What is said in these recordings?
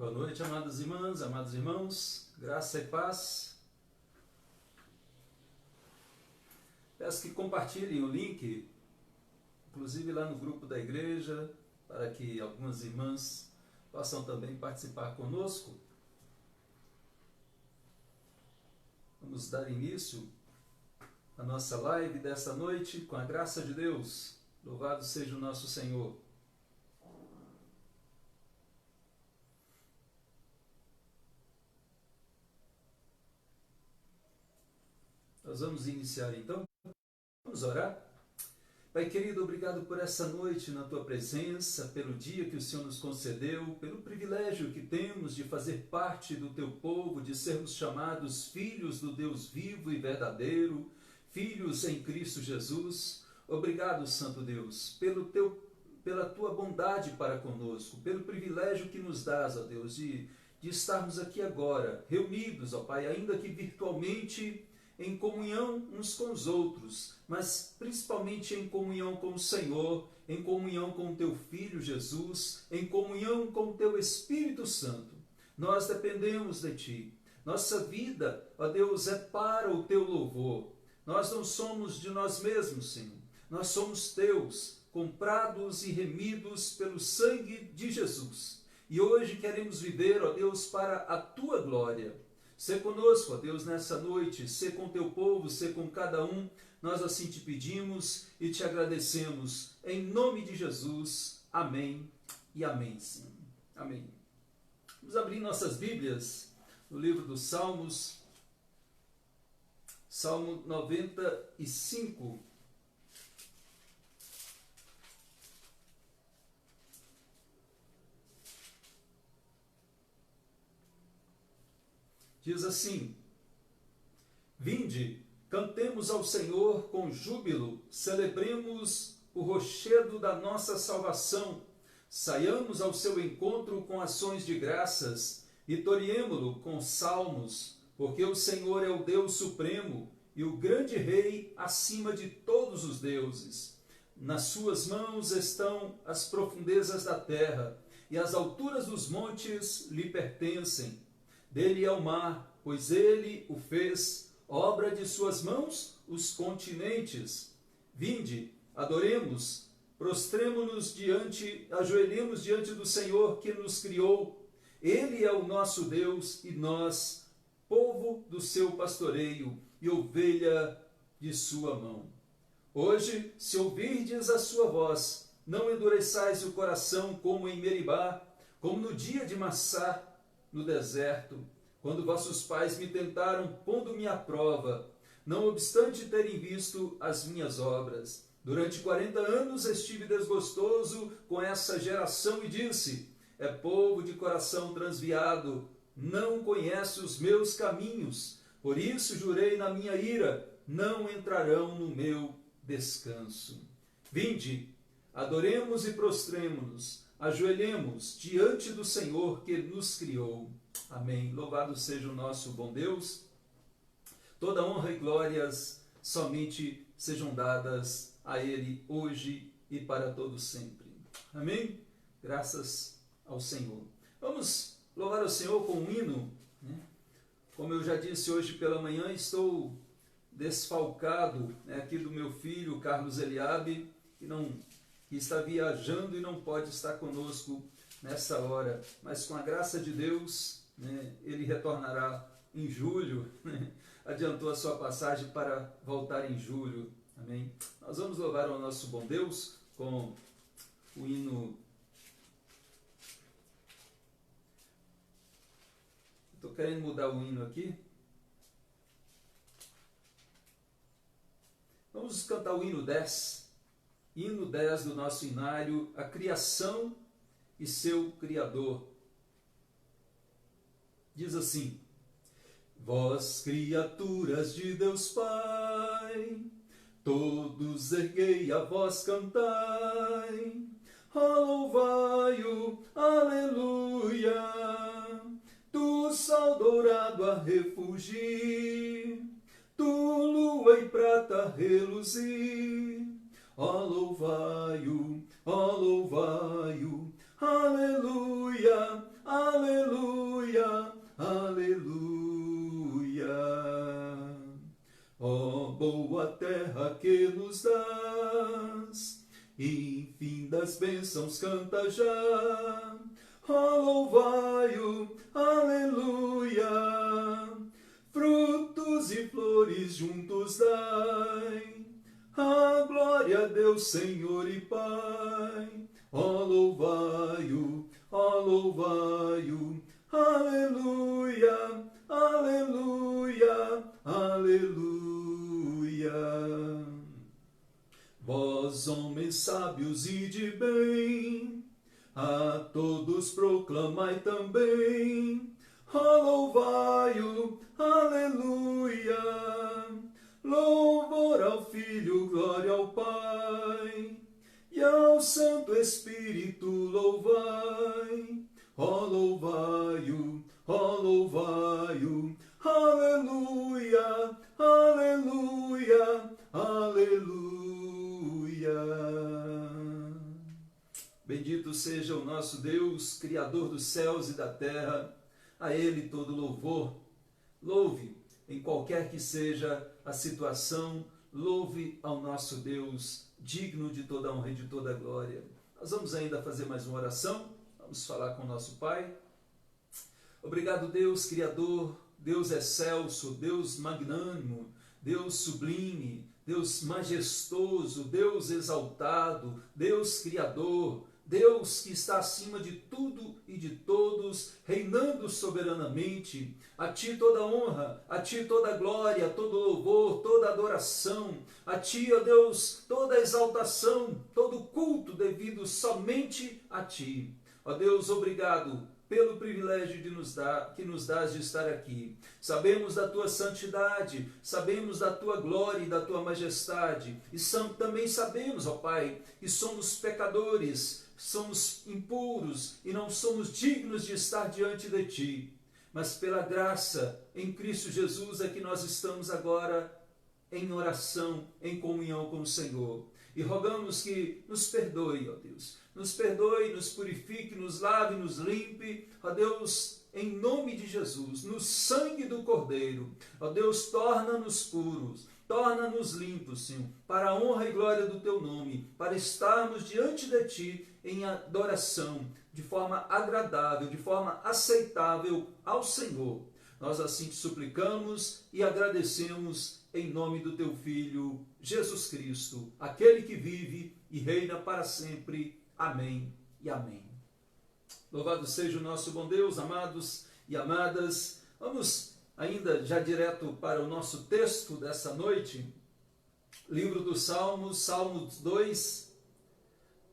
Boa noite, amadas irmãs, amados irmãos, graça e paz. Peço que compartilhem o link, inclusive lá no grupo da igreja, para que algumas irmãs possam também participar conosco. Vamos dar início à nossa live desta noite com a graça de Deus. Louvado seja o nosso Senhor. Nós vamos iniciar então. Vamos orar? Pai querido, obrigado por essa noite na Tua presença, pelo dia que o Senhor nos concedeu, pelo privilégio que temos de fazer parte do Teu povo, de sermos chamados filhos do Deus vivo e verdadeiro, filhos em Cristo Jesus. Obrigado, Santo Deus, pela Tua bondade para conosco, pelo privilégio que nos dás, ó Deus, de estarmos aqui agora, reunidos, ó Pai, ainda que virtualmente, em comunhão uns com os outros, mas principalmente em comunhão com o Senhor, em comunhão com o Teu Filho Jesus, em comunhão com o Teu Espírito Santo. Nós dependemos de Ti. Nossa vida, ó Deus, é para o Teu louvor. Nós não somos de nós mesmos, Senhor. Nós somos Teus, comprados e remidos pelo sangue de Jesus. E hoje queremos viver, ó Deus, para a Tua glória. Sê conosco, ó Deus, nessa noite, sê com Teu povo, sê com cada um. Nós assim te pedimos e te agradecemos. Em nome de Jesus. Amém e amém, Senhor. Amém. Vamos abrir nossas Bíblias no livro dos Salmos. Salmo 95. Diz assim: Vinde, cantemos ao Senhor com júbilo, celebremos o rochedo da nossa salvação, saiamos ao seu encontro com ações de graças, vitoriemo-lo com salmos, porque o Senhor é o Deus supremo e o grande Rei acima de todos os deuses. Nas suas mãos estão as profundezas da terra, e as alturas dos montes lhe pertencem. Dele é o mar, pois ele o fez, obra de suas mãos, os continentes. Vinde, adoremos, prostremo-nos ajoelhemos diante do Senhor que nos criou. Ele é o nosso Deus e nós, povo do seu pastoreio e ovelha de sua mão. Hoje, se ouvirdes a sua voz, não endureçais o coração como em Meribá, como no dia de Massá, no deserto, quando vossos pais me tentaram, pondo-me à prova, não obstante terem visto as minhas obras. Durante 40 anos estive desgostoso com essa geração e disse: é povo de coração transviado, não conhece os meus caminhos. Por isso jurei na minha ira, não entrarão no meu descanso. Vinde, adoremos e prostremo-nos, ajoelhemos diante do Senhor que nos criou. Amém. Louvado seja o nosso bom Deus. Toda honra e glórias somente sejam dadas a Ele hoje e para todo sempre. Amém? Graças ao Senhor. Vamos louvar o Senhor com um hino, né? Como eu já disse hoje pela manhã, estou desfalcado, né, aqui do meu filho Carlos Eliabe, que está viajando e não pode estar conosco nessa hora, mas com a graça de Deus, né, ele retornará em julho, né, adiantou a sua passagem para voltar em julho. Amém? Nós vamos louvar ao nosso bom Deus com o hino. Estou querendo mudar o hino aqui. Vamos cantar o hino 10. Hino 10 do nosso hinário, a criação e seu Criador. Diz assim: vós, criaturas de Deus Pai, todos erguei a voz, cantai, louvai-o, aleluia, do sol dourado a refugir, do lua e prata reluzir. Louvai-o, aleluia, aleluia. boa terra que nos dás, infindas bênçãos canta já. Ó, louvai-o, aleluia, frutos e flores juntos dai, a glória a Deus, Senhor e Pai. Ó, louvai-o, aleluia, aleluia, aleluia. Vós, homens sábios e de bem, a todos proclamai também. Ó, louvai-o, aleluia, louvor ao Filho, glória ao Pai, e ao Santo Espírito louvai. Ó, louvai-o, aleluia, aleluia, aleluia. Bendito seja o nosso Deus, Criador dos céus e da terra, a Ele todo louvor. Louve, em qualquer que seja a situação, louve ao nosso Deus, digno de toda honra e de toda glória. Nós vamos ainda fazer mais uma oração, vamos falar com o nosso Pai. Obrigado, Deus Criador, Deus excelso, Deus magnânimo, Deus sublime, Deus majestoso, Deus exaltado, Deus Criador, Deus que está acima de tudo e de todos, reinando soberanamente. A Ti toda honra, a Ti toda glória, todo louvor, toda adoração. A Ti, ó Deus, toda exaltação, todo culto devido somente a Ti. Ó Deus, obrigado pelo privilégio que nos dás de estar aqui. Sabemos da Tua santidade, sabemos da Tua glória e da Tua majestade. E também sabemos, ó Pai, que somos pecadores, somos impuros e não somos dignos de estar diante de Ti. Mas pela graça em Cristo Jesus é que nós estamos agora em oração, em comunhão com o Senhor. E rogamos que nos perdoe, ó Deus. Nos perdoe, nos purifique, nos lave, nos limpe, ó Deus, em nome de Jesus, no sangue do Cordeiro. Ó Deus, torna-nos puros, torna-nos limpos, Senhor, para a honra e glória do Teu nome, para estarmos diante de Ti em adoração, de forma agradável, de forma aceitável ao Senhor. Nós assim te suplicamos e agradecemos em nome do Teu Filho, Jesus Cristo, aquele que vive e reina para sempre. Amém e amém. Louvado seja o nosso bom Deus, amados e amadas. Vamos ainda já direto para o nosso texto dessa noite. Livro dos Salmos, Salmos 2,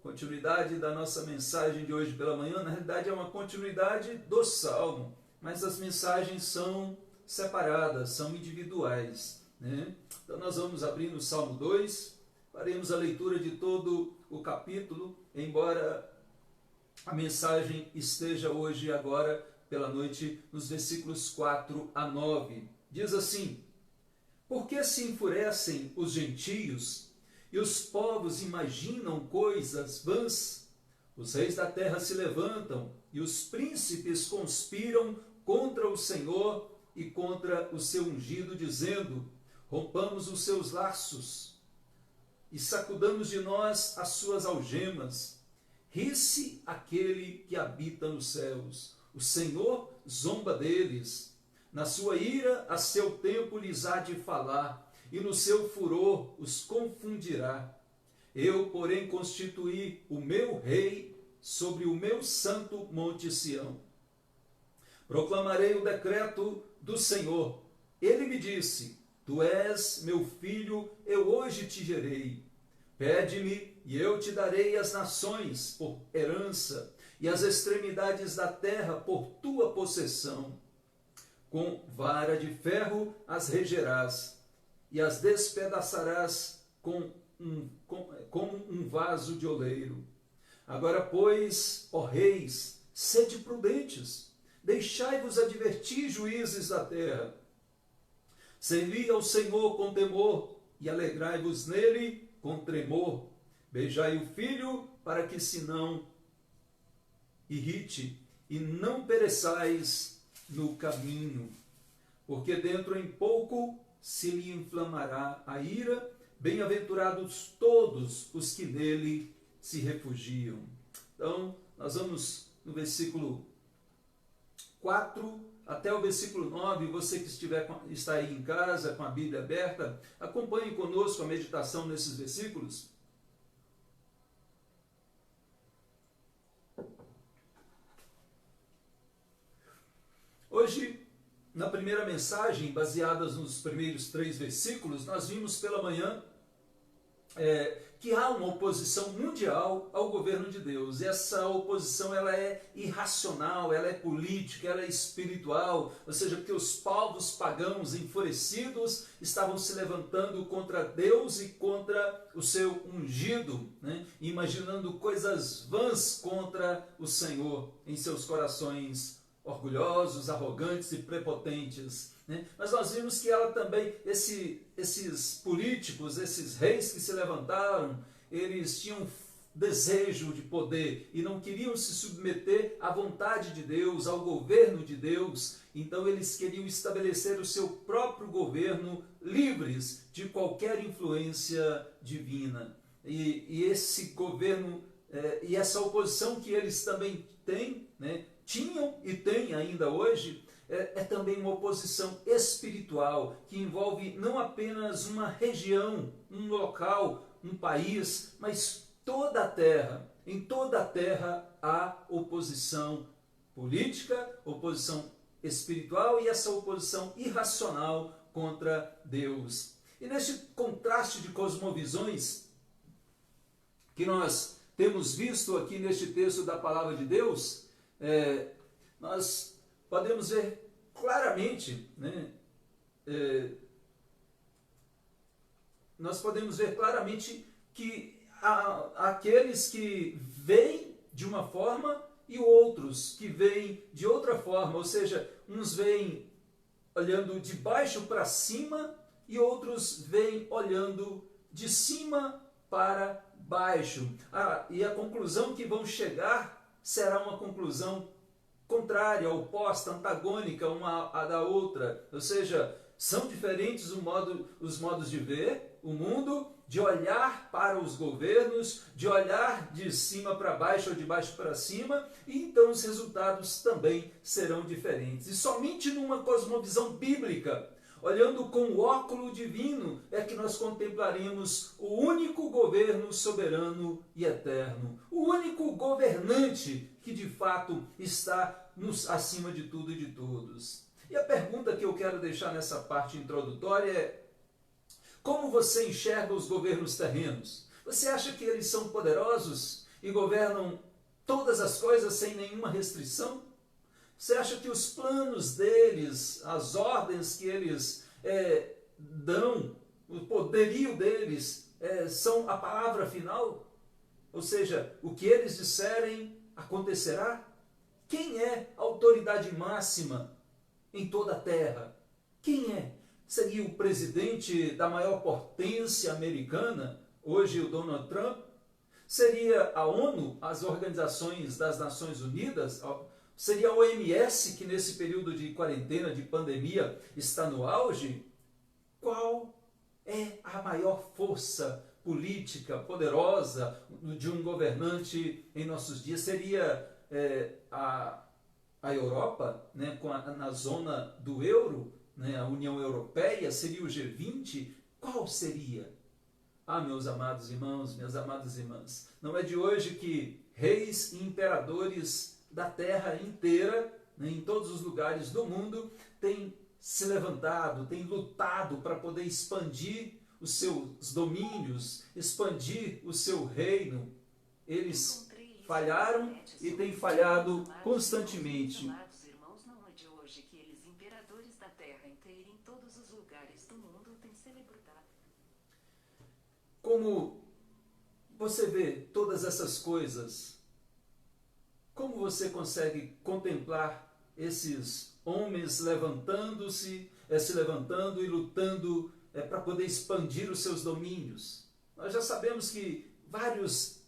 continuidade da nossa mensagem de hoje pela manhã. Na realidade é uma continuidade do Salmo, mas as mensagens são separadas, são individuais, né? Então nós vamos abrir no Salmo 2, faremos a leitura de todo o capítulo, embora a mensagem esteja hoje, agora, pela noite, nos versículos 4 a 9. Diz assim: Por que se enfurecem os gentios e os povos imaginam coisas vãs? Os reis da terra se levantam e os príncipes conspiram contra o Senhor e contra o seu ungido, dizendo: Rompamos os seus laços e sacudamos de nós as suas algemas. Ri-se aquele que habita nos céus. O Senhor zomba deles. Na sua ira, a seu tempo lhes há de falar, e no seu furor os confundirá. Eu, porém, constituí o meu rei sobre o meu santo monte Sião. Proclamarei o decreto do Senhor. Ele me disse: Tu és meu filho, eu hoje te gerei. Pede-me, e eu te darei as nações por herança, e as extremidades da terra por tua possessão. Com vara de ferro as regerás, e as despedaçarás como um vaso de oleiro. Agora, pois, ó reis, sede prudentes, deixai-vos advertir, juízes da terra. Servi ao Senhor com temor, e alegrai-vos nele com tremor. Beijai o filho, para que se não irrite, e não pereçais no caminho. Porque dentro em pouco se lhe inflamará a ira. Bem-aventurados todos os que nele se refugiam. Então, nós vamos no versículo 4 até o versículo 9. Você que está aí em casa com a Bíblia aberta, acompanhe conosco a meditação nesses versículos. Hoje, na primeira mensagem, baseadas nos primeiros 3 versículos, nós vimos pela manhã que há uma oposição mundial ao governo de Deus. E essa oposição ela é irracional, ela é política, ela é espiritual, ou seja, porque os povos pagãos enfurecidos estavam se levantando contra Deus e contra o seu ungido, né? Imaginando coisas vãs contra o Senhor em seus corações orgulhosos, arrogantes e prepotentes, né? Mas nós vimos que ela também, esses políticos, esses reis que se levantaram, eles tinham desejo de poder e não queriam se submeter à vontade de Deus, ao governo de Deus. Então eles queriam estabelecer o seu próprio governo, livres de qualquer influência divina. E esse governo e essa oposição que eles também têm, né, tinham e têm ainda hoje, é também uma oposição espiritual, que envolve não apenas uma região, um local, um país, mas toda a terra. Em toda a terra há oposição política, oposição espiritual e essa oposição irracional contra Deus. E neste contraste de cosmovisões que nós temos visto aqui neste texto da Palavra de Deus, nós podemos ver claramente, né? Nós podemos ver claramente que há aqueles que veem de uma forma e outros que veem de outra forma, ou seja, uns veem olhando de baixo para cima e outros veem olhando de cima para baixo. E a conclusão que vão chegar será uma conclusão contrária, oposta, antagônica uma à da outra. Ou seja, são diferentes os modos de ver o mundo, de olhar para os governos, de olhar de cima para baixo ou de baixo para cima, e então os resultados também serão diferentes. E somente numa cosmovisão bíblica, olhando com o óculo divino, é que nós contemplaremos o único governo soberano e eterno, o único governante que de fato está acima de tudo e de todos. E a pergunta que eu quero deixar nessa parte introdutória é: como você enxerga os governos terrenos? Você acha que eles são poderosos e governam todas as coisas sem nenhuma restrição? Você acha que os planos deles, as ordens que eles dão, o poderio deles são a palavra final? Ou seja, o que eles disserem acontecerá? Quem é a autoridade máxima em toda a terra? Quem é? Seria o presidente da maior potência americana, hoje o Donald Trump? Seria a ONU, as organizações das Nações Unidas? Seria a OMS, que nesse período de quarentena, de pandemia, está no auge? Qual é a maior força política poderosa de um governante em nossos dias? Seria a Europa, né, na zona do euro, né, a União Europeia? Seria o G20? Qual seria? Meus amados irmãos, minhas amadas irmãs, não é de hoje que reis e imperadores da terra inteira, né, em todos os lugares do mundo, têm se levantado, têm lutado para poder expandir os seus domínios, expandir o seu reino. Eles falharam e têm falhado constantemente. Amados irmãos, não é de hoje que eles, imperadores da terra inteira, em todos os lugares do mundo, têm celebrado. Como você vê todas essas coisas? Como você consegue contemplar esses homens levantando-se, se levantando e lutando para poder expandir os seus domínios? Nós já sabemos que vários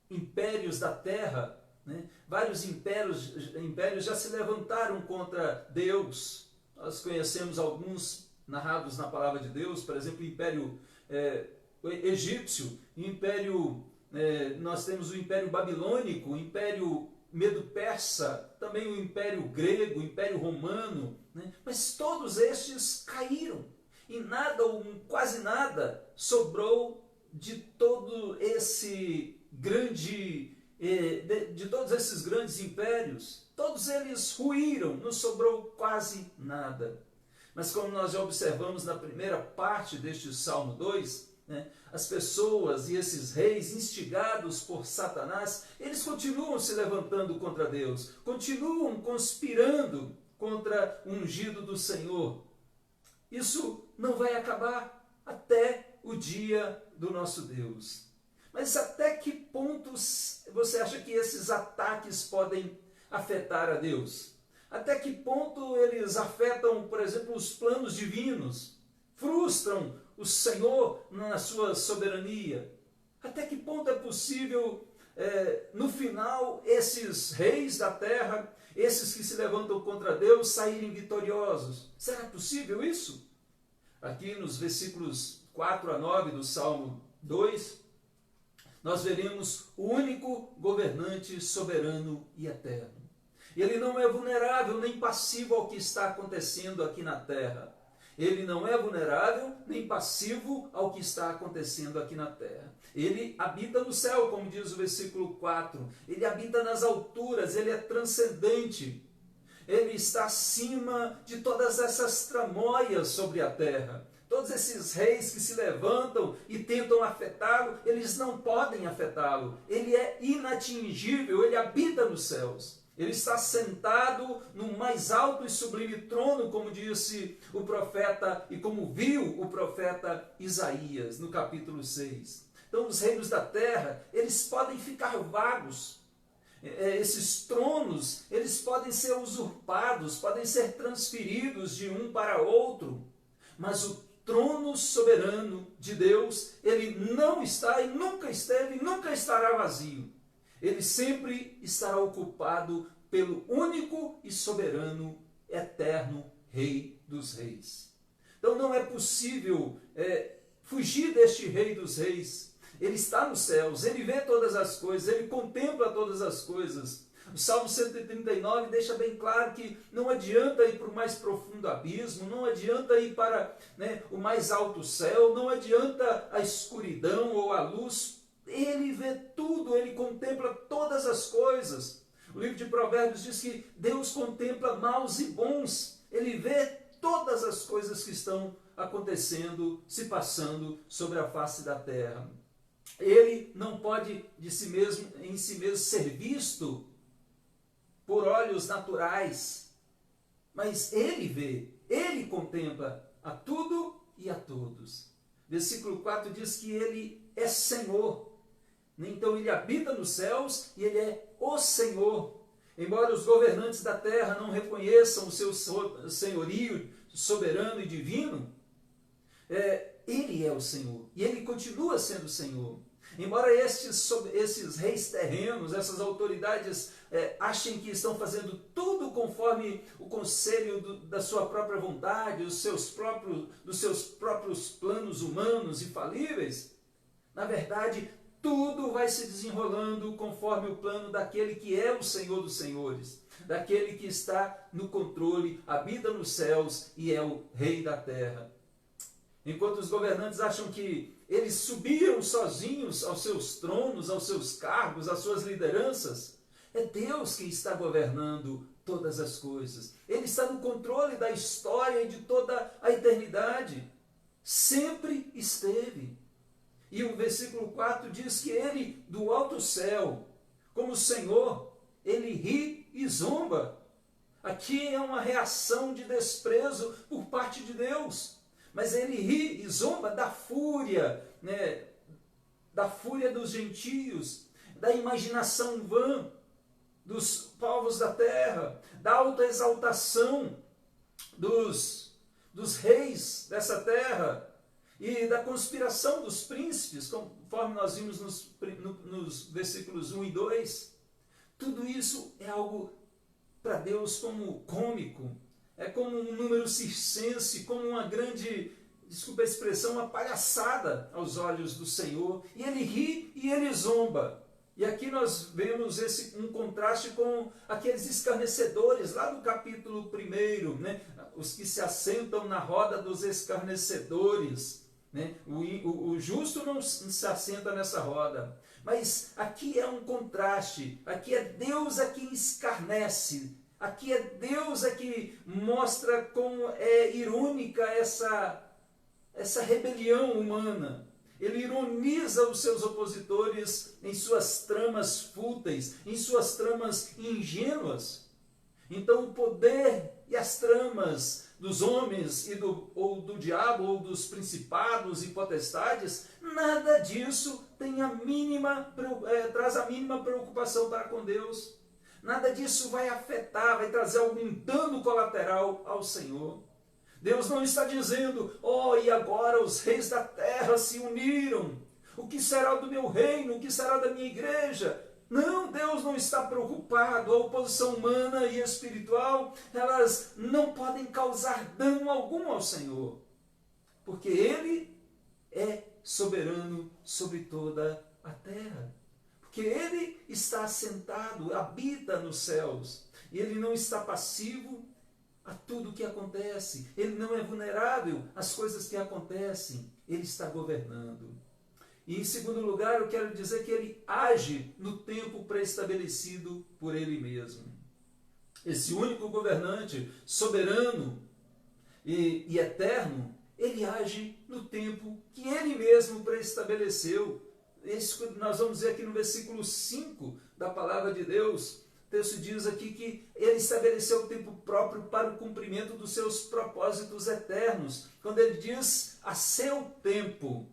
impérios da terra, né, vários impérios já se levantaram contra Deus. Nós conhecemos alguns narrados na palavra de Deus, por exemplo, o Império Egípcio, nós temos o Império Babilônico, o Império Medo-Persa, também o Império Grego, o Império Romano, né? Mas todos estes caíram e nada ou quase nada sobrou de todo esse grande, de todos esses grandes impérios. Todos eles ruíram, não sobrou quase nada. Mas como nós já observamos na primeira parte deste Salmo 2, né, as pessoas e esses reis instigados por Satanás, eles continuam se levantando contra Deus, continuam conspirando contra o ungido do Senhor. Isso não vai acabar até o dia do nosso Deus. Mas até que ponto você acha que esses ataques podem afetar a Deus? Até que ponto eles afetam, por exemplo, os planos divinos? Frustram o Senhor na sua soberania? Até que ponto é possível, no final, esses reis da terra, esses que se levantam contra Deus, saírem vitoriosos? Será possível isso? Aqui nos versículos 4 a 9 do Salmo 2, nós veremos o único governante soberano e eterno. Ele não é vulnerável nem passivo ao que está acontecendo aqui na terra. Ele não é vulnerável nem passivo ao que está acontecendo aqui na terra. Ele habita no céu, como diz o versículo 4. Ele habita nas alturas, ele é transcendente. Ele está acima de todas essas tramóias sobre a terra. Todos esses reis que se levantam e tentam afetá-lo, eles não podem afetá-lo. Ele é inatingível, ele habita nos céus. Ele está sentado no mais alto e sublime trono, como disse o profeta e como viu o profeta Isaías no capítulo 6. Então os reinos da terra, eles podem ficar vagos. Esses tronos, eles podem ser usurpados, podem ser transferidos de um para outro. Mas o trono soberano de Deus, ele não está e nunca esteve e nunca estará vazio. Ele sempre estará ocupado pelo único e soberano, eterno Rei dos Reis. Então não é possível fugir deste Rei dos Reis. Ele está nos céus, ele vê todas as coisas, ele contempla todas as coisas. O Salmo 139 deixa bem claro que não adianta ir para o mais profundo abismo, não adianta ir para o mais alto céu, não adianta a escuridão ou a luz. Ele vê tudo, ele contempla todas as coisas. O livro de Provérbios diz que Deus contempla maus e bons. Ele vê todas as coisas que estão acontecendo, se passando sobre a face da terra. Ele não pode em si mesmo ser visto por olhos naturais, mas ele vê, ele contempla a tudo e a todos. Versículo 4 diz que ele é Senhor. Então ele habita nos céus e ele é o Senhor. Embora os governantes da terra não reconheçam o seu senhorio soberano e divino, ele é o Senhor e ele continua sendo o Senhor. Embora esses reis terrenos, essas autoridades achem que estão fazendo tudo conforme o conselho da sua própria vontade, dos seus próprios planos humanos e falíveis, na verdade, tudo vai se desenrolando conforme o plano daquele que é o Senhor dos Senhores, daquele que está no controle, habita nos céus e é o Rei da terra. Enquanto os governantes acham que eles subiram sozinhos aos seus tronos, aos seus cargos, às suas lideranças, é Deus que está governando todas as coisas. Ele está no controle da história e de toda a eternidade. Sempre esteve. E o versículo 4 diz que ele, do alto céu, como Senhor, ele ri e zomba. Aqui é uma reação de desprezo por parte de Deus. Mas ele ri e zomba da fúria, da fúria dos gentios, da imaginação vã dos povos da terra, da autoexaltação dos reis dessa terra e da conspiração dos príncipes, conforme nós vimos nos versículos 1 e 2. Tudo isso é algo para Deus como cômico, é como um número circense, como uma grande, desculpa a expressão, uma palhaçada aos olhos do Senhor. E ele ri e ele zomba. E aqui nós vemos um contraste com aqueles escarnecedores lá do capítulo 1, né? Os que se assentam na roda dos escarnecedores. Né? O justo não se assenta nessa roda. Mas aqui é um contraste. Aqui é Deus a quem escarnece. Aqui é Deus a que mostra como é irônica essa rebelião humana. Ele ironiza os seus opositores em suas tramas fúteis, em suas tramas ingênuas. Então o poder e as tramas dos homens ou do diabo ou dos principados e potestades, nada disso traz a mínima preocupação para com Deus. Nada disso vai afetar, vai trazer algum dano colateral ao Senhor. Deus não está dizendo, e agora os reis da terra se uniram. O que será do meu reino? O que será da minha igreja? Não, Deus não está preocupado. A oposição humana e espiritual, elas não podem causar dano algum ao Senhor. Porque Ele é soberano sobre toda a terra. Porque Ele está assentado, habita nos céus. E Ele não está passivo a tudo o que acontece. Ele não é vulnerável às coisas que acontecem. Ele está governando. E em segundo lugar, eu quero dizer que Ele age no tempo pré-estabelecido por Ele mesmo. Esse único governante, soberano e eterno, Ele age no tempo que Ele mesmo pré-estabeleceu. Isso nós vamos ver aqui no versículo 5 da palavra de Deus. O texto diz aqui que Ele estabeleceu o tempo próprio para o cumprimento dos seus propósitos eternos. Quando Ele diz a seu tempo,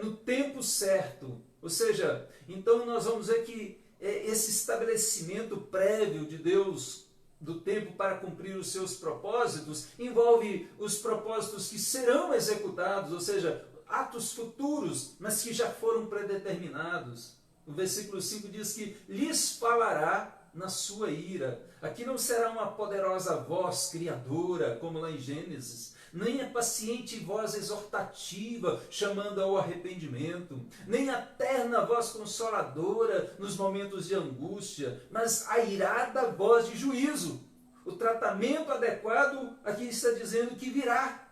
no tempo certo. Ou seja, então nós vamos ver que esse estabelecimento prévio de Deus do tempo para cumprir os seus propósitos envolve os propósitos que serão executados, ou seja, atos futuros, mas que já foram predeterminados. O versículo 5 diz que lhes falará na sua ira. Aqui não será uma poderosa voz criadora, como lá em Gênesis, nem a paciente voz exortativa chamando ao arrependimento, nem a terna voz consoladora nos momentos de angústia, mas a irada voz de juízo. O tratamento adequado aqui está dizendo que virá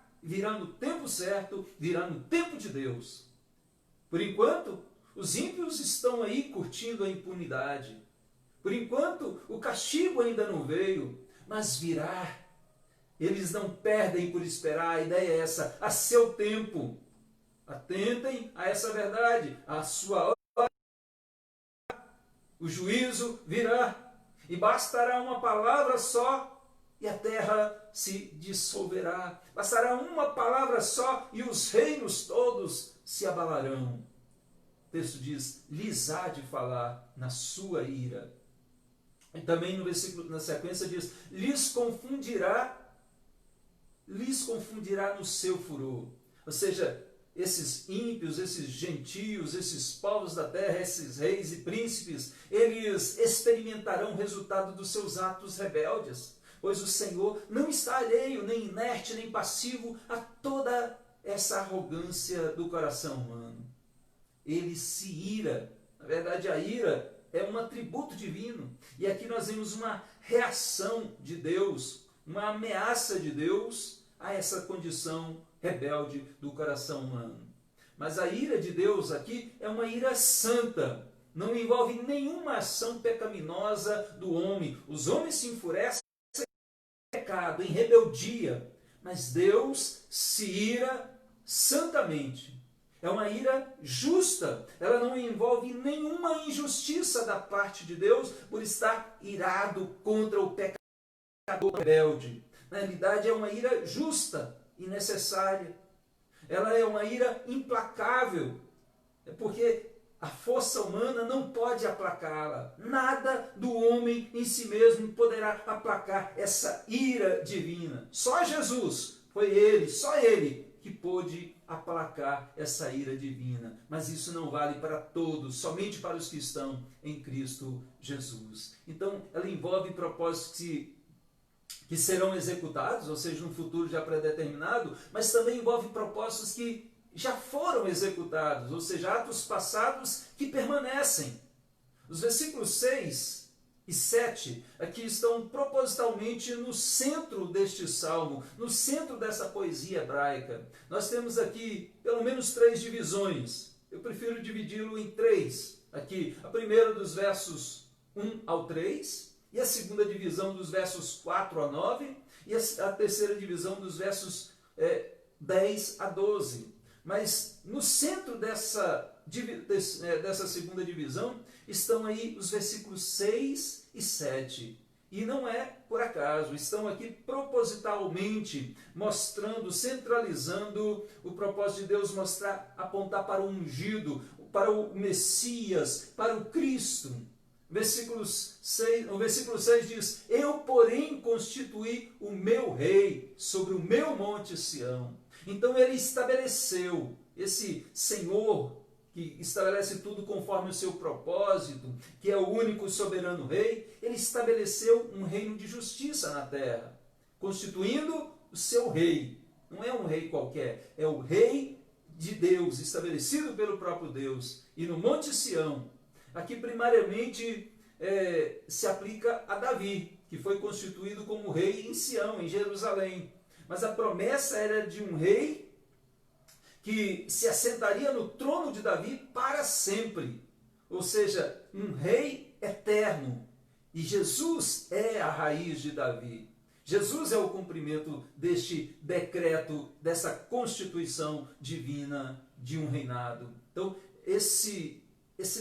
no tempo certo, virá no tempo de Deus. Por enquanto, os ímpios estão aí curtindo a impunidade. Por enquanto, o castigo ainda não veio, mas virá. Eles não perdem por esperar, a ideia é essa, a seu tempo. Atentem a essa verdade, a sua hora, o juízo virá. E bastará uma palavra só e a terra se dissolverá. Bastará uma palavra só e os reinos todos se abalarão. O texto diz, lhes há de falar na sua ira. E também no versículo, na sequência diz, lhes confundirá no seu furor. Ou seja, esses ímpios, esses gentios, esses povos da terra, esses reis e príncipes, eles experimentarão o resultado dos seus atos rebeldes, pois o Senhor não está alheio, nem inerte, nem passivo a toda essa arrogância do coração humano. Ele se ira. Na verdade, a ira é um atributo divino. E aqui nós vemos uma reação de Deus, uma ameaça de Deus a essa condição rebelde do coração humano. Mas a ira de Deus aqui é uma ira santa. Não envolve nenhuma ação pecaminosa do homem. Os homens se enfurecem em pecado, em rebeldia. Mas Deus se ira santamente. É uma ira justa. Ela não envolve nenhuma injustiça da parte de Deus por estar irado contra o pecador rebelde. Na realidade, é uma ira justa e necessária. Ela é uma ira implacável, porque a força humana não pode aplacá-la. Nada do homem em si mesmo poderá aplacar essa ira divina. Só Jesus, só Ele que pôde aplacar essa ira divina. Mas isso não vale para todos, somente para os que estão em Cristo Jesus. Então, ela envolve propósitos que que serão executados, ou seja, num futuro já predeterminado, mas também envolve propósitos que já foram executados, ou seja, atos passados que permanecem. Os versículos 6 e 7 aqui estão propositalmente no centro deste salmo, no centro dessa poesia hebraica. Nós temos aqui pelo menos 3 divisões. Eu prefiro dividi-lo em 3. Aqui, a primeira dos versos 1 ao 3, e a segunda divisão dos versos 4 a 9, e a terceira divisão dos versos 10 a 12. Mas no centro dessa segunda divisão estão aí os versículos 6 e 7. E não é por acaso, estão aqui propositalmente mostrando, centralizando o propósito de Deus, apontar para o ungido, para o Messias, para o Cristo. O versículo 6 diz: eu, porém, constituí o meu rei sobre o meu monte Sião. Então ele estabeleceu, esse Senhor que estabelece tudo conforme o seu propósito, que é o único soberano rei, ele estabeleceu um reino de justiça na terra, constituindo o seu rei. Não é um rei qualquer, é o rei de Deus, estabelecido pelo próprio Deus. E no Monte Sião, aqui primariamente se aplica a Davi, que foi constituído como rei em Sião, em Jerusalém. Mas a promessa era de um rei que se assentaria no trono de Davi para sempre. Ou seja, um rei eterno. E Jesus é a raiz de Davi. Jesus é o cumprimento deste decreto, dessa constituição divina de um reinado. Então, esse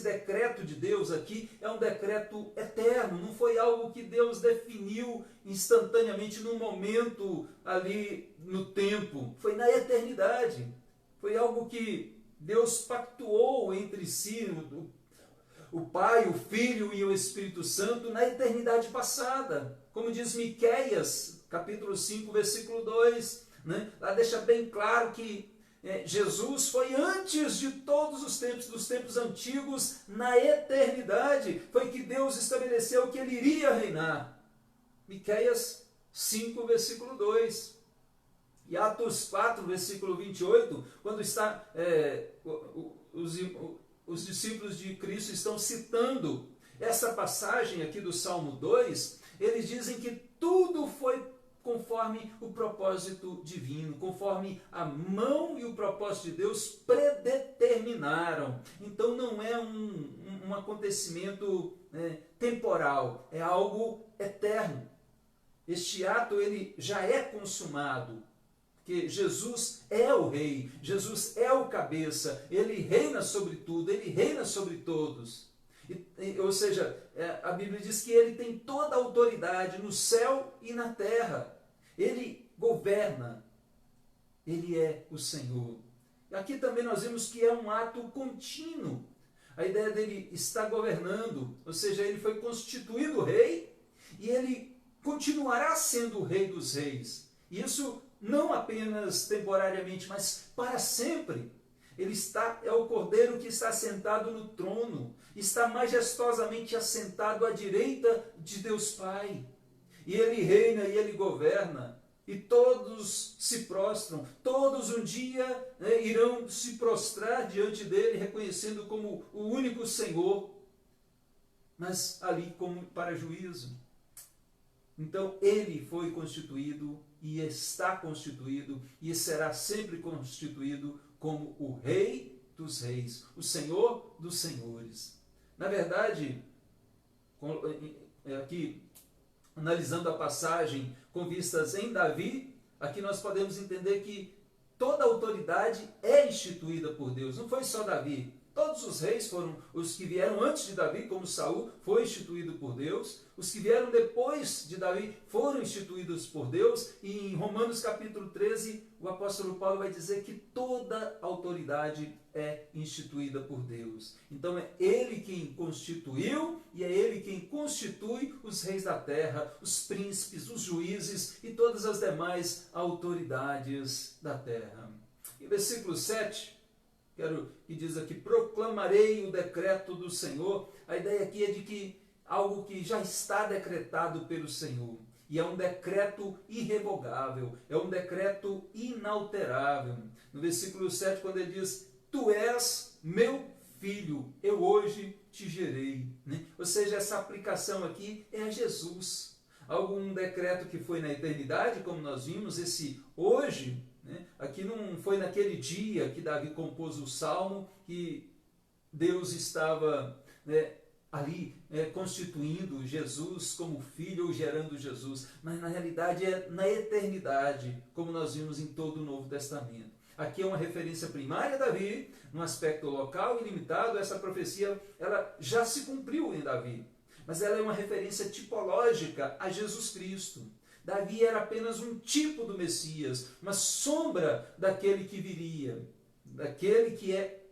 decreto de Deus aqui é um decreto eterno, não foi algo que Deus definiu instantaneamente num momento ali no tempo, foi na eternidade. Foi algo que Deus pactuou entre si, o Pai, o Filho e o Espírito Santo, na eternidade passada. Como diz Miqueias, capítulo 5, versículo 2, né? Lá deixa bem claro que Jesus foi antes de todos os tempos, dos tempos antigos, na eternidade. Foi que Deus estabeleceu que ele iria reinar. Miqueias 5, versículo 2. E Atos 4, versículo 28, quando os discípulos de Cristo estão citando essa passagem aqui do Salmo 2, eles dizem que tudo foi conforme o propósito divino, conforme a mão e o propósito de Deus predeterminaram. Então não é um acontecimento temporal, é algo eterno. Este ato ele já é consumado, porque Jesus é o rei, Jesus é o cabeça, ele reina sobre tudo, ele reina sobre todos. Ou seja, a Bíblia diz que ele tem toda a autoridade no céu e na terra. Ele governa, ele é o Senhor. Aqui também nós vemos que é um ato contínuo. A ideia dele estar governando, ou seja, ele foi constituído rei e ele continuará sendo o rei dos reis. Isso não apenas temporariamente, mas para sempre. Ele é o Cordeiro que está sentado no trono, está majestosamente assentado à direita de Deus Pai. E ele reina e ele governa, e todos se prostram, todos um dia irão se prostrar diante dele, reconhecendo como o único Senhor, mas ali como para juízo. Então ele foi constituído e está constituído e será sempre constituído como o Rei dos Reis, o Senhor dos Senhores. Na verdade, aqui analisando a passagem com vistas em Davi, aqui nós podemos entender que toda autoridade é instituída por Deus. Não foi só Davi. Todos os reis foram, os que vieram antes de Davi, como Saul, foi instituído por Deus. Os que vieram depois de Davi foram instituídos por Deus. E em Romanos capítulo 13, o apóstolo Paulo vai dizer que toda autoridade é instituída por Deus. Então é ele quem constituiu e é ele quem constitui os reis da terra, os príncipes, os juízes e todas as demais autoridades da terra. E versículo 7... que diz aqui, proclamarei o decreto do Senhor. A ideia aqui é de que algo que já está decretado pelo Senhor. E é um decreto irrevogável, é um decreto inalterável. No versículo 7, quando ele diz: tu és meu filho, eu hoje te gerei. Né? Ou seja, essa aplicação aqui é a Jesus. Algum decreto que foi na eternidade, como nós vimos, esse hoje, né? Aqui não foi naquele dia que Davi compôs o Salmo que Deus estava, né, ali constituindo Jesus como filho ou gerando Jesus, mas na realidade é na eternidade, como nós vimos em todo o Novo Testamento. Aqui é uma referência primária a Davi, num aspecto local e limitado. Essa profecia ela já se cumpriu em Davi, mas ela é uma referência tipológica a Jesus Cristo. Davi era apenas um tipo do Messias, uma sombra daquele que viria, daquele que é,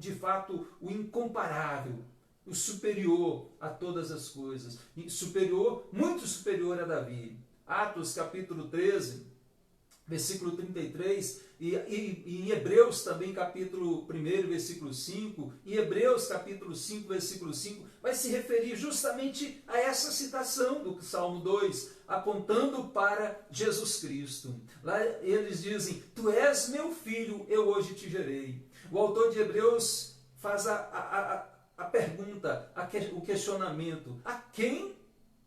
de fato, o incomparável, o superior a todas as coisas, superior, muito superior a Davi. Atos capítulo 13, versículo 33, e em Hebreus também capítulo 1, versículo 5, em Hebreus capítulo 5, versículo 5, vai se referir justamente a essa citação do Salmo 2, apontando para Jesus Cristo. Lá eles dizem: tu és meu filho, eu hoje te gerei. O autor de Hebreus faz a pergunta, o questionamento: a quem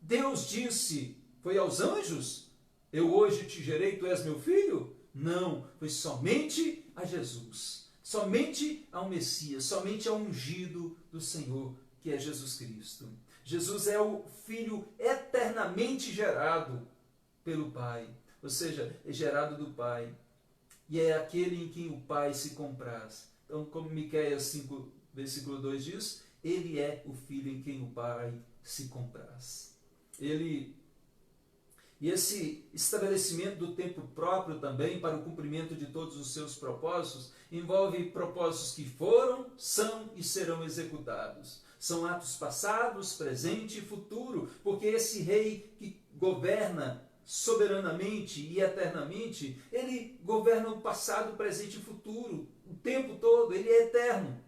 Deus disse? Foi aos anjos? Eu hoje te gerei, tu és meu filho? Não, foi somente a Jesus, somente ao Messias, somente ao ungido do Senhor, que é Jesus Cristo. Jesus é o Filho eternamente gerado pelo Pai, ou seja, é gerado do Pai, e é aquele em quem o Pai se compraz. Então, como Miqueias 5, versículo 2 diz, ele é o Filho em quem o Pai se compraz. E esse estabelecimento do tempo próprio também para o cumprimento de todos os seus propósitos envolve propósitos que foram, são e serão executados. São atos passados, presente e futuro, porque esse rei que governa soberanamente e eternamente, ele governa o passado, presente e futuro, o tempo todo, ele é eterno.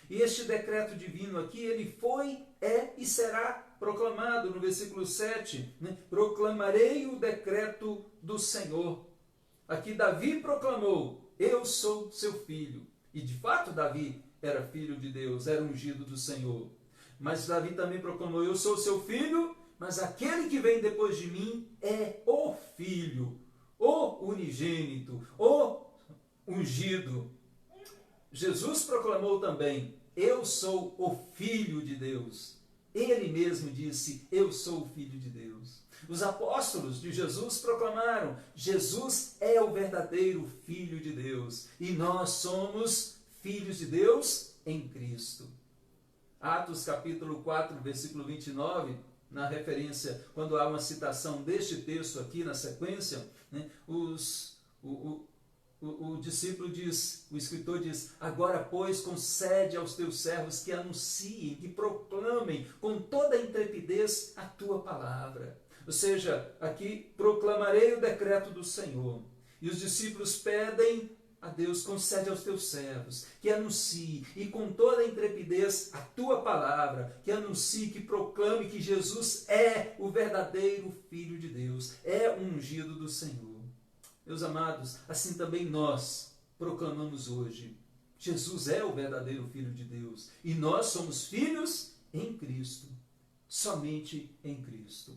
E este decreto divino aqui, ele foi, é e será proclamado no versículo 7, né? Proclamarei o decreto do Senhor. Aqui Davi proclamou: eu sou seu filho. E de fato Davi era filho de Deus, era ungido do Senhor. Mas Davi também proclamou: eu sou seu filho, mas aquele que vem depois de mim é o filho, o unigênito, o ungido. Jesus proclamou também: eu sou o Filho de Deus. Ele mesmo disse: eu sou o Filho de Deus. Os apóstolos de Jesus proclamaram: Jesus é o verdadeiro Filho de Deus. E nós somos filhos de Deus em Cristo. Atos capítulo 4, versículo 29, na referência, quando há uma citação deste texto aqui na sequência, né, o discípulo diz, o escritor diz: agora, pois, concede aos teus servos que anunciem, que proclamem com toda a intrepidez a tua palavra. Ou seja, aqui proclamarei o decreto do Senhor. E os discípulos pedem a Deus: concede aos teus servos que anuncie, e com toda a intrepidez, a tua palavra, que anuncie, que proclame que Jesus é o verdadeiro Filho de Deus, é o ungido do Senhor. Meus amados, assim também nós proclamamos hoje: Jesus é o verdadeiro Filho de Deus, e nós somos filhos em Cristo, somente em Cristo.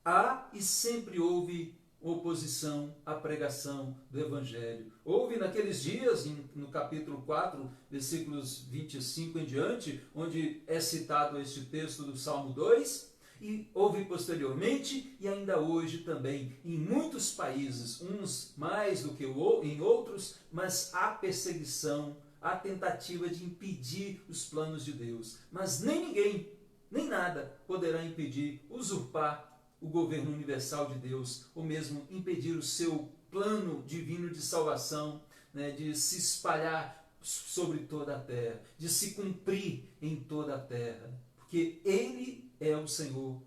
Há e sempre houve oposição à pregação do Evangelho. Houve naqueles dias, no capítulo 4, versículos 25 em diante, onde é citado este texto do Salmo 2, e houve posteriormente, e ainda hoje também, em muitos países, uns mais do que em outros, mas há perseguição, há tentativa de impedir os planos de Deus. Mas nem ninguém, nem nada poderá impedir, usurpar o governo universal de Deus, ou mesmo impedir o seu plano divino de salvação, né, de se espalhar sobre toda a terra, de se cumprir em toda a terra, porque Ele é o Senhor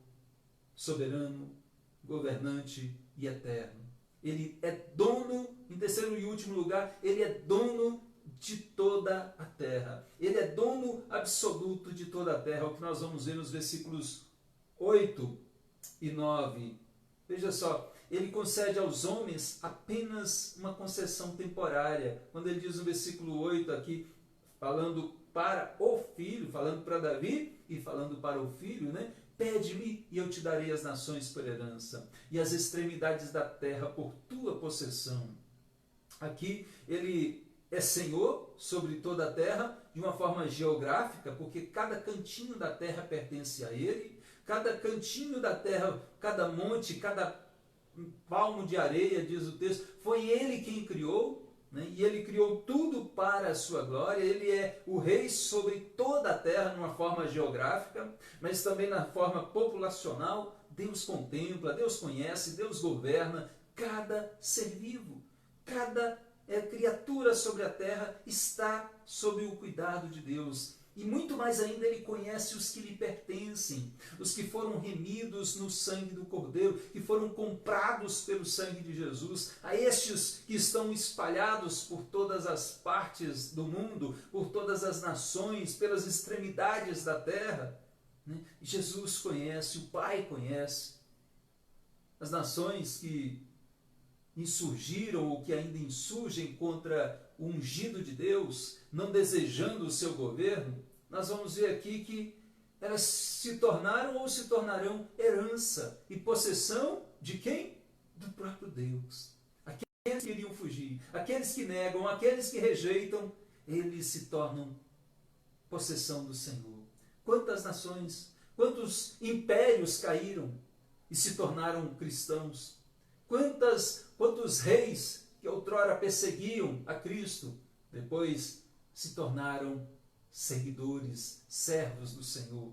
soberano, governante e eterno. Ele é dono, em terceiro e último lugar, Ele é dono de toda a terra. Ele é dono absoluto de toda a terra, é o que nós vamos ver nos versículos 8 e 9 Veja só, ele concede aos homens apenas uma concessão temporária. Quando ele diz no versículo 8 aqui, falando para o filho, falando para Davi e falando para o filho, né? Pede-me e eu te darei as nações por herança e as extremidades da terra por tua possessão. Aqui ele é Senhor sobre toda a terra de uma forma geográfica, porque cada cantinho da terra pertence a ele, cada cantinho da terra, cada monte, cada palmo de areia, diz o texto, foi ele quem criou, né? E ele criou tudo para a sua glória. Ele é o rei sobre toda a terra, numa forma geográfica, mas também na forma populacional. Deus contempla, Deus conhece, Deus governa cada ser vivo, cada criatura sobre a terra está sob o cuidado de Deus. E muito mais ainda, ele conhece os que lhe pertencem, os que foram remidos no sangue do Cordeiro, que foram comprados pelo sangue de Jesus, a estes que estão espalhados por todas as partes do mundo, por todas as nações, pelas extremidades da terra. Jesus conhece, o Pai conhece. As nações que insurgiram ou que ainda insurgem contra o ungido de Deus, não desejando o seu governo, nós vamos ver aqui que elas se tornaram ou se tornarão herança e possessão de quem? Do próprio Deus. Aqueles que iriam fugir, aqueles que negam, aqueles que rejeitam, eles se tornam possessão do Senhor. Quantas nações, quantos impérios caíram e se tornaram cristãos? Quantos reis que outrora perseguiam a Cristo, depois se tornaram seguidores, servos do Senhor.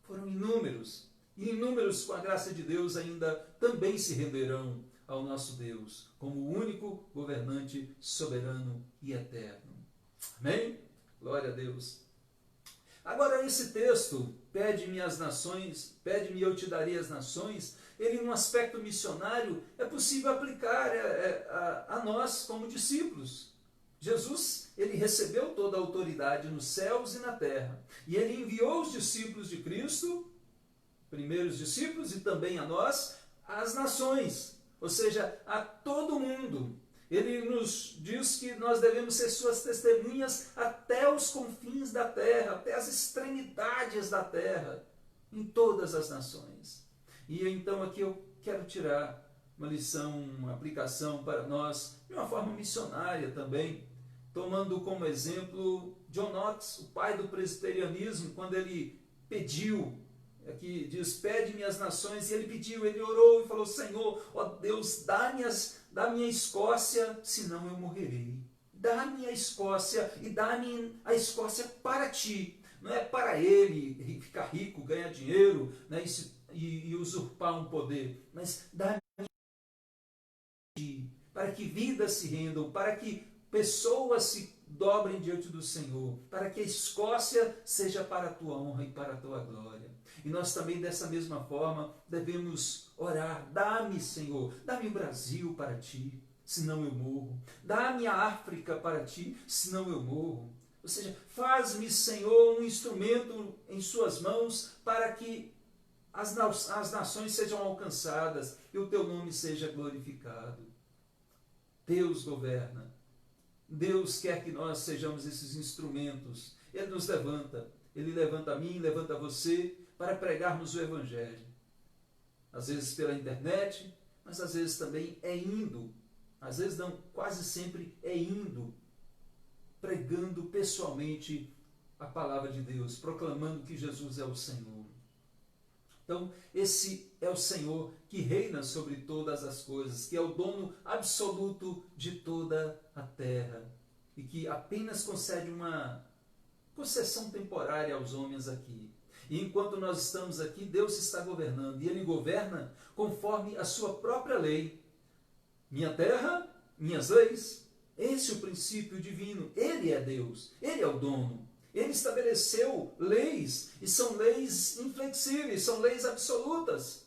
Foram inúmeros, e inúmeros, com a graça de Deus, ainda também se renderão ao nosso Deus, como o único governante soberano e eterno. Amém? Glória a Deus. Agora, esse texto, pede-me as nações, pede-me e eu te darei as nações, ele, num aspecto missionário, é possível aplicar a nós como discípulos. Jesus, ele recebeu toda a autoridade nos céus e na terra. E ele enviou os discípulos de Cristo, primeiros discípulos, e também a nós, às nações, ou seja, a todo mundo. Ele nos diz que nós devemos ser suas testemunhas até os confins da terra, até as extremidades da terra, em todas as nações. E então aqui eu quero tirar uma lição, uma aplicação para nós, de uma forma missionária também, tomando como exemplo John Knox, o pai do presbiterianismo, quando ele pediu, aqui diz, pede-me as nações, e ele pediu, ele orou e falou, Senhor, ó Deus, dá-me a Escócia, senão eu morrerei. Dá-me a Escócia e dá-me a Escócia para ti. Não é para ele ficar rico, ganhar dinheiro, né, e usurpar um poder, mas dá-me para que vidas se rendam, para que pessoas se dobrem diante do Senhor, para que a Escócia seja para a tua honra e para a tua glória. E nós também, dessa mesma forma, devemos orar, dá-me, Senhor, dá-me o Brasil para ti, senão eu morro. Dá-me a África para ti, senão eu morro. Ou seja, faz-me, Senhor, um instrumento em suas mãos para que as nações sejam alcançadas e o teu nome seja glorificado. Deus governa. Deus quer que nós sejamos esses instrumentos. Ele nos levanta. Ele levanta a mim, levanta você para pregarmos o Evangelho. Às vezes pela internet, mas às vezes também é indo. Às vezes não, quase sempre é indo. Pregando pessoalmente a palavra de Deus, proclamando que Jesus é o Senhor. Então, esse é o Senhor que reina sobre todas as coisas, que é o dono absoluto de toda a terra e que apenas concede uma concessão temporária aos homens aqui. E enquanto nós estamos aqui, Deus está governando, e Ele governa conforme a sua própria lei. Minha terra, minhas leis. Esse é o princípio divino. Ele é Deus, Ele é o dono. Ele estabeleceu leis, e são leis inflexíveis, são leis absolutas.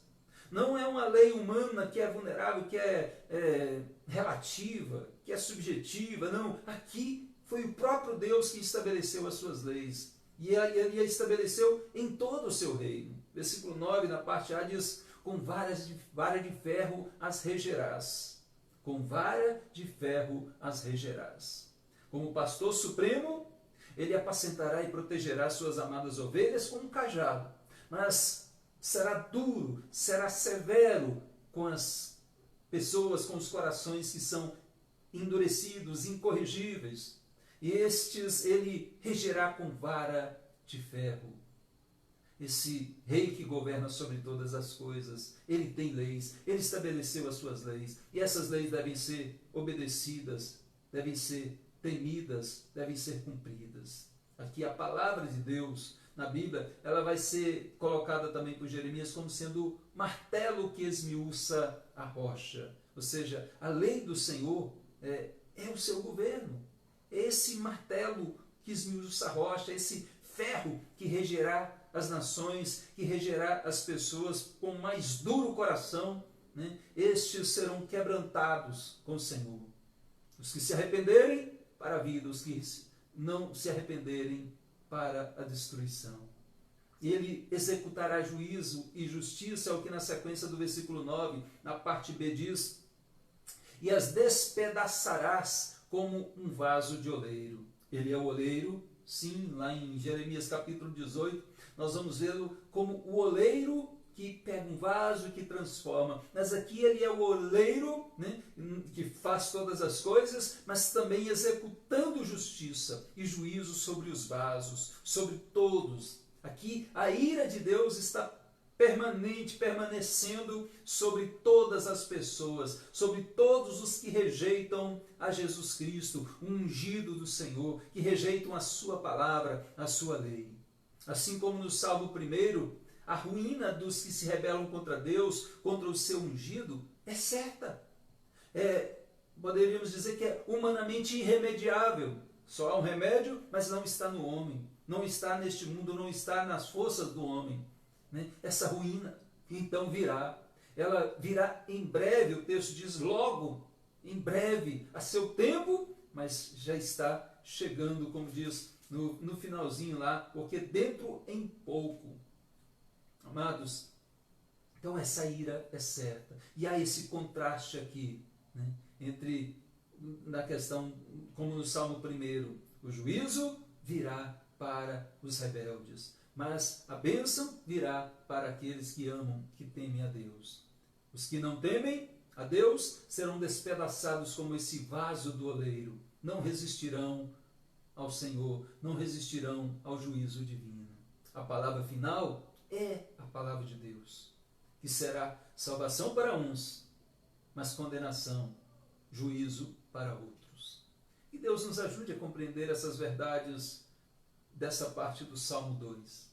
Não é uma lei humana que é vulnerável, que é relativa, que é subjetiva. Não, aqui foi o próprio Deus que estabeleceu as suas leis. E ele a estabeleceu em todo o seu reino. Versículo 9, na parte A, diz, com vara de ferro as regerás. Com vara de ferro as regerás. Como pastor supremo, ele apacentará e protegerá suas amadas ovelhas com um cajado, mas será duro, será severo com as pessoas, com os corações que são endurecidos, incorrigíveis. E estes ele regerá com vara de ferro. Esse rei que governa sobre todas as coisas, ele tem leis, ele estabeleceu as suas leis, e essas leis devem ser obedecidas, devem ser temidas, devem ser cumpridas. Aqui a palavra de Deus na Bíblia, ela vai ser colocada também por Jeremias como sendo martelo que esmiuça a rocha. Ou seja, a lei do Senhor é o seu governo. É esse martelo que esmiuça a rocha, esse ferro que regerá as nações, que regerá as pessoas com mais duro coração, né? Estes serão quebrantados com o Senhor. Os que se arrependerem, para a vida, os que não se arrependerem, para a destruição. E ele executará juízo e justiça, é o que na sequência do versículo 9, na parte B diz, e as despedaçarás como um vaso de oleiro. Ele é o oleiro, sim, lá em Jeremias capítulo 18, nós vamos vê-lo como o oleiro que pega um vaso e que transforma. Mas aqui ele é o oleiro, né, que faz todas as coisas, mas também executando justiça e juízo sobre os vasos, sobre todos. Aqui a ira de Deus está permanecendo sobre todas as pessoas, sobre todos os que rejeitam a Jesus Cristo, o ungido do Senhor, que rejeitam a sua palavra, a sua lei. Assim como no Salmo 1, a ruína dos que se rebelam contra Deus, contra o seu ungido, é certa. Poderíamos dizer que é humanamente irremediável. Só há um remédio, mas não está no homem. Não está neste mundo, não está nas forças do homem. Né? Essa ruína, então, virá. Ela virá em breve, o texto diz logo, em breve, a seu tempo, mas já está chegando, como diz no finalzinho lá, porque dentro em pouco. Amados, então essa ira é certa. E há esse contraste aqui, né, entre, na questão, como no Salmo 1, o juízo virá para os rebeldes, mas a bênção virá para aqueles que amam, que temem a Deus. Os que não temem a Deus serão despedaçados como esse vaso do oleiro, não resistirão ao Senhor, não resistirão ao juízo divino. A palavra final é a palavra de Deus, que será salvação para uns, mas condenação, juízo para outros. E Deus nos ajude a compreender essas verdades dessa parte do Salmo 2.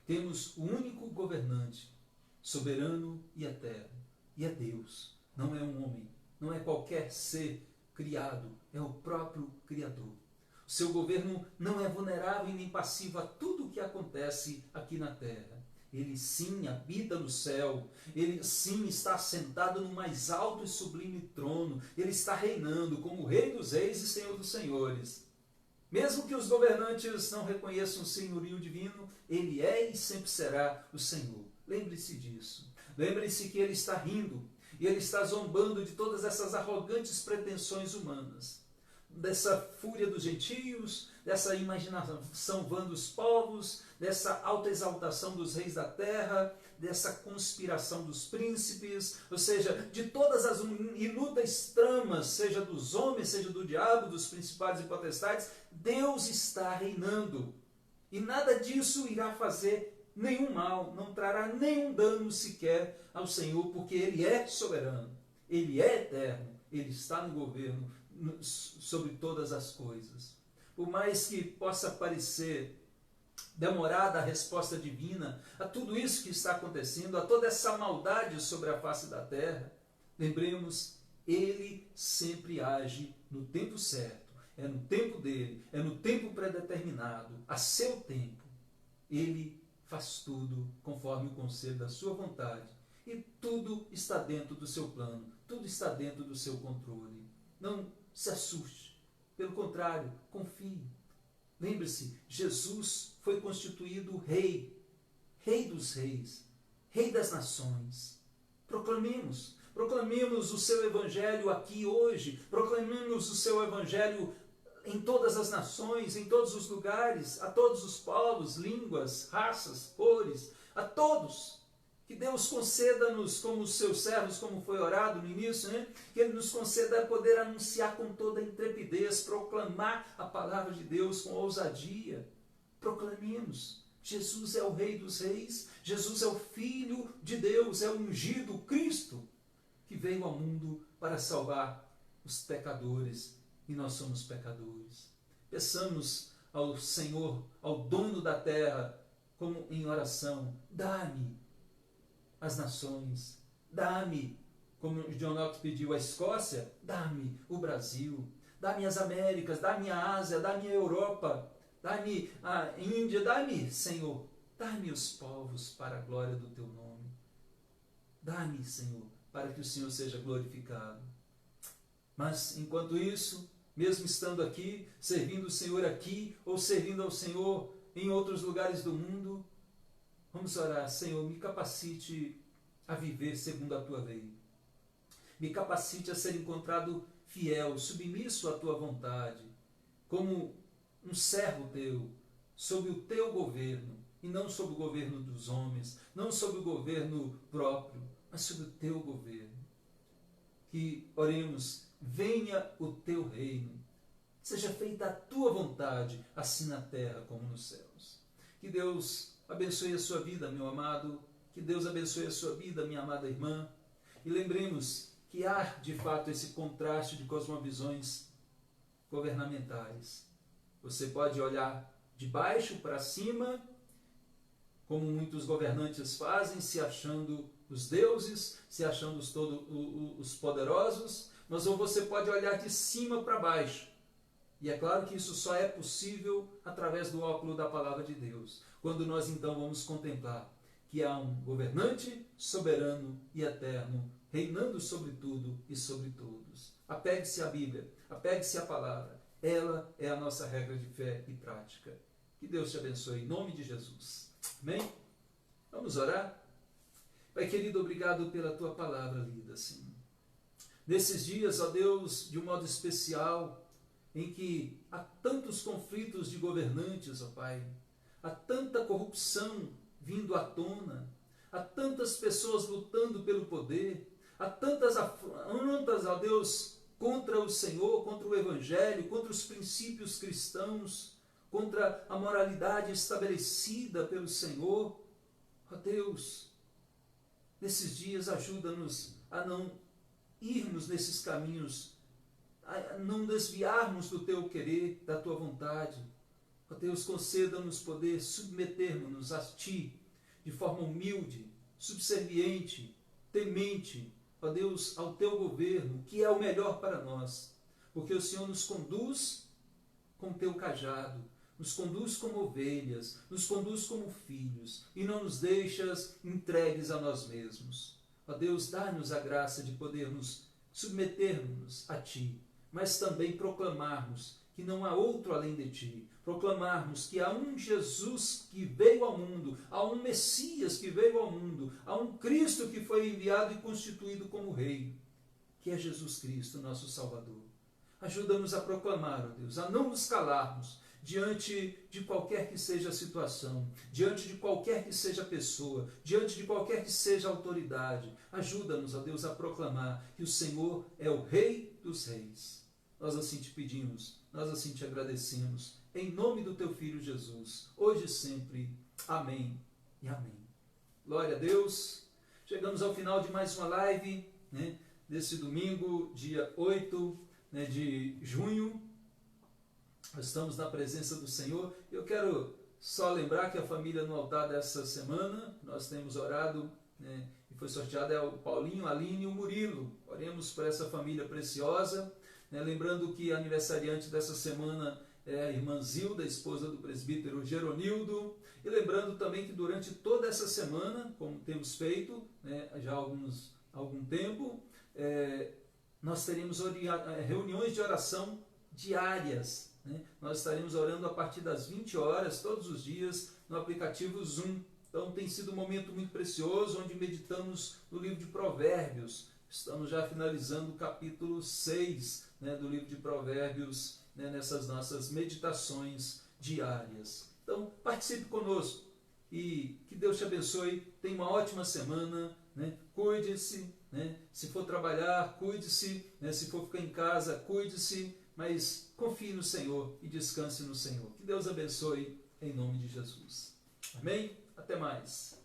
Temos o único governante, soberano e eterno, e é Deus, não é um homem, não é qualquer ser criado, é o próprio Criador. O seu governo não é vulnerável e nem passivo a tudo o que acontece aqui na terra. Ele sim habita no céu, ele sim está sentado no mais alto e sublime trono, ele está reinando como Rei dos Reis e Senhor dos Senhores. Mesmo que os governantes não reconheçam o senhorio divino, ele é e sempre será o Senhor. Lembre-se disso. Lembre-se que ele está rindo e ele está zombando de todas essas arrogantes pretensões humanas, dessa fúria dos gentios, dessa imaginação vã dos povos, dessa autoexaltação dos reis da terra, dessa conspiração dos príncipes, ou seja, de todas as inúteis tramas, seja dos homens, seja do diabo, dos principados e potestades, Deus está reinando. E nada disso irá fazer nenhum mal, não trará nenhum dano sequer ao Senhor, porque Ele é soberano, Ele é eterno, Ele está no governo sobre todas as coisas. Por mais que possa parecer demorada a resposta divina a tudo isso que está acontecendo, a toda essa maldade sobre a face da terra, lembremos, Ele sempre age no tempo certo, é no tempo dele, é no tempo predeterminado, a seu tempo. Ele faz tudo conforme o conselho da sua vontade e tudo está dentro do seu plano, tudo está dentro do seu controle. Não se assuste, pelo contrário, confie. Lembre-se, Jesus foi constituído rei, rei dos reis, Rei das nações. Proclamemos o seu evangelho aqui hoje, proclamemos o seu evangelho em todas as nações, em todos os lugares, a todos os povos, línguas, raças, cores, a todos. Que Deus conceda-nos, como os seus servos, como foi orado no início, né? Que Ele nos conceda poder anunciar com toda a intrepidez, proclamar a palavra de Deus com ousadia. Proclamemos. Jesus é o Rei dos Reis, Jesus é o Filho de Deus, é o ungido, o Cristo, que veio ao mundo para salvar os pecadores, e nós somos pecadores. Peçamos ao Senhor, ao dono da terra, como em oração, dá-me as nações, dá-me, como John Knox pediu, a Escócia, dá-me o Brasil, dá-me as Américas, dá-me a Ásia, dá-me a Europa, dá-me a Índia, dá-me, Senhor, dá-me os povos para a glória do Teu nome. Dá-me, Senhor, para que o Senhor seja glorificado. Mas, enquanto isso, mesmo estando aqui, servindo o Senhor aqui, ou servindo ao Senhor em outros lugares do mundo, vamos orar. Senhor, me capacite a viver segundo a Tua lei. Me capacite a ser encontrado fiel, submisso à Tua vontade, como um servo Teu, sob o Teu governo, e não sob o governo dos homens, não sob o governo próprio, mas sob o Teu governo. Que oremos, venha o Teu reino, seja feita a Tua vontade, assim na terra como nos céus. Que Deus abençoe a sua vida, meu amado, que Deus abençoe a sua vida, minha amada irmã, e lembremos que há, de fato, esse contraste de cosmovisões governamentais. Você pode olhar de baixo para cima, como muitos governantes fazem, se achando os deuses, se achando os poderosos, mas ou você pode olhar de cima para baixo. E é claro que isso só é possível através do óculo da palavra de Deus, quando nós então vamos contemplar que há um governante soberano e eterno, reinando sobre tudo e sobre todos. Apegue-se à Bíblia, apegue-se à palavra. Ela é a nossa regra de fé e prática. Que Deus te abençoe em nome de Jesus. Amém? Vamos orar? Pai querido, obrigado pela Tua palavra lida, Senhor. Nesses dias, ó Deus, de um modo especial, em que há tantos conflitos de governantes, ó Pai, há tanta corrupção vindo à tona, há tantas pessoas lutando pelo poder, há tantas afrontas, ó Deus, contra o Senhor, contra o Evangelho, contra os princípios cristãos, contra a moralidade estabelecida pelo Senhor. Ó Deus, nesses dias ajuda-nos a não irmos nesses caminhos, a não desviarmos do Teu querer, da Tua vontade. Ó Deus, conceda-nos poder submetermos-nos a Ti de forma humilde, subserviente, temente, ó Deus, ao Teu governo, que é o melhor para nós, porque o Senhor nos conduz com Teu cajado, nos conduz como ovelhas, nos conduz como filhos, e não nos deixas entregues a nós mesmos. Ó Deus, dá-nos a graça de podermos submetermos a Ti, mas também proclamarmos que não há outro além de Ti, proclamarmos que há um Jesus que veio ao mundo, há um Messias que veio ao mundo, há um Cristo que foi enviado e constituído como Rei, que é Jesus Cristo, nosso Salvador. Ajuda-nos a proclamar, ó Deus, a não nos calarmos diante de qualquer que seja a situação, diante de qualquer que seja a pessoa, diante de qualquer que seja a autoridade. Ajuda-nos, ó Deus, a proclamar que o Senhor é o Rei dos Reis. Nós assim te pedimos, nós assim te agradecemos, em nome do Teu Filho Jesus, hoje e sempre. Amém e amém. Glória a Deus. Chegamos ao final de mais uma live, desse domingo, dia 8 de junho. Nós estamos na presença do Senhor. Eu quero só lembrar que a família no altar dessa semana, nós temos orado, e foi sorteado é o Paulinho, a Aline e o Murilo. Oremos por essa família preciosa. Lembrando que a aniversariante dessa semana é a irmã Zilda, esposa do presbítero Geronildo. E lembrando também que durante toda essa semana, como temos feito já há algum tempo, nós teremos reuniões de oração diárias. Nós estaremos orando a partir das 20 horas, todos os dias, no aplicativo Zoom. Então tem sido um momento muito precioso, onde meditamos no livro de Provérbios. Estamos já finalizando o capítulo 6, né, do livro de Provérbios, né, nessas nossas meditações diárias. Então participe conosco e que Deus te abençoe. Tenha uma ótima semana, né? Cuide-se, né? Se for trabalhar, cuide-se, né? Se for ficar em casa, cuide-se, mas confie no Senhor e descanse no Senhor. Que Deus abençoe em nome de Jesus. Amém? Até mais.